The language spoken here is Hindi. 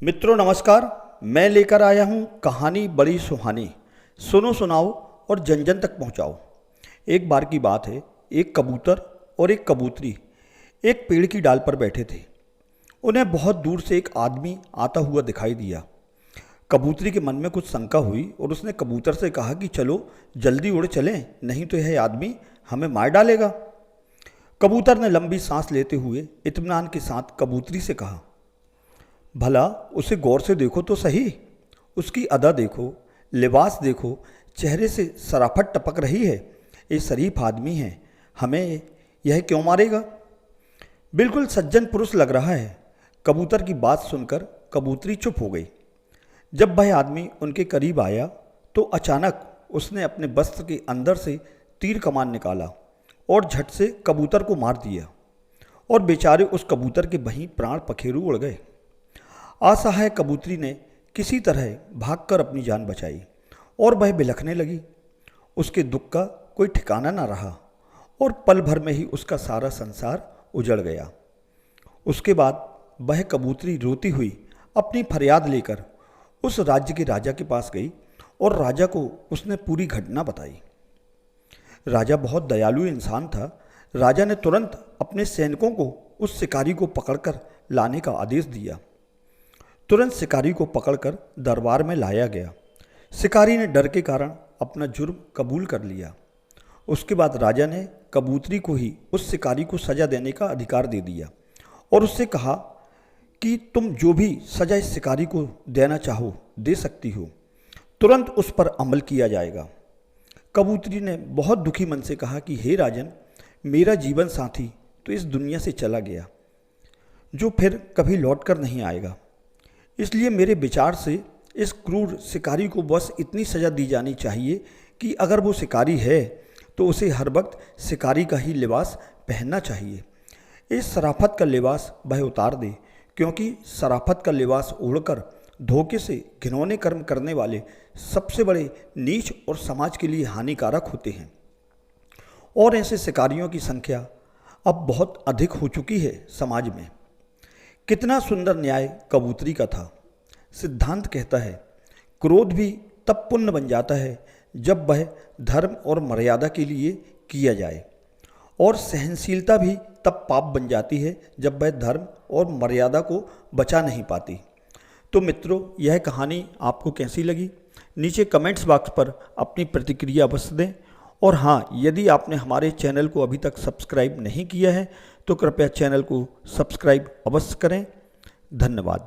मित्रों नमस्कार। मैं लेकर आया हूँ कहानी बड़ी सुहानी। सुनो सुनाओ और जन जन तक पहुँचाओ। एक बार की बात है, एक कबूतर और एक कबूतरी एक पेड़ की डाल पर बैठे थे। उन्हें बहुत दूर से एक आदमी आता हुआ दिखाई दिया। कबूतरी के मन में कुछ शंका हुई और उसने कबूतर से कहा कि चलो जल्दी उड़ चलें, नहीं तो यह आदमी हमें मार डालेगा। कबूतर ने लंबी सांस लेते हुए इत्मीनान के साथ कबूतरी से कहा, भला उसे गौर से देखो तो सही, उसकी अदा देखो, लिबास देखो, चेहरे से सराफत टपक रही है। ये शरीफ आदमी है, हमें यह क्यों मारेगा? बिल्कुल सज्जन पुरुष लग रहा है। कबूतर की बात सुनकर कबूतरी चुप हो गई। जब वह आदमी उनके करीब आया तो अचानक उसने अपने वस्त्र के अंदर से तीर कमान निकाला और झट से कबूतर को मार दिया और बेचारे उस कबूतर के वहीं प्राण पखेरु उड़ गए। असहाय कबूतरी ने किसी तरह भागकर अपनी जान बचाई और वह बिलखने लगी। उसके दुख का कोई ठिकाना न रहा और पल भर में ही उसका सारा संसार उजड़ गया। उसके बाद वह कबूतरी रोती हुई अपनी फरियाद लेकर उस राज्य के राजा के पास गई और राजा को उसने पूरी घटना बताई। राजा बहुत दयालु इंसान था। राजा ने तुरंत अपने सैनिकों को उस शिकारी को पकड़कर लाने का आदेश दिया। तुरंत शिकारी को पकड़कर दरबार में लाया गया। शिकारी ने डर के कारण अपना जुर्म कबूल कर लिया। उसके बाद राजा ने कबूतरी को ही उस शिकारी को सज़ा देने का अधिकार दे दिया और उससे कहा कि तुम जो भी सज़ा इस शिकारी को देना चाहो दे सकती हो, तुरंत उस पर अमल किया जाएगा। कबूतरी ने बहुत दुखी मन से कहा कि हे राजन, मेरा जीवन साथी तो इस दुनिया से चला गया, जो फिर कभी लौट कर नहीं आएगा। इसलिए मेरे विचार से इस क्रूर शिकारी को बस इतनी सज़ा दी जानी चाहिए कि अगर वो शिकारी है तो उसे हर वक्त शिकारी का ही लिबास पहनना चाहिए। इस शराफत का लिबास वह उतार दे, क्योंकि शराफत का लिबास ओढ़कर धोखे से घिनौने कर्म करने वाले सबसे बड़े नीच और समाज के लिए हानिकारक होते हैं। और ऐसे शिकारियों की संख्या अब बहुत अधिक हो चुकी है समाज में। कितना सुंदर न्याय कबूतरी का था। सिद्धांत कहता है, क्रोध भी तब पुण्य बन जाता है जब वह धर्म और मर्यादा के लिए किया जाए, और सहनशीलता भी तब पाप बन जाती है जब वह धर्म और मर्यादा को बचा नहीं पाती। तो मित्रों, यह कहानी आपको कैसी लगी? नीचे कमेंट्स बॉक्स पर अपनी प्रतिक्रिया अवश्य दें। और हाँ, यदि आपने हमारे चैनल को अभी तक सब्सक्राइब नहीं किया है तो कृपया चैनल को सब्सक्राइब अवश्य करें। धन्यवाद।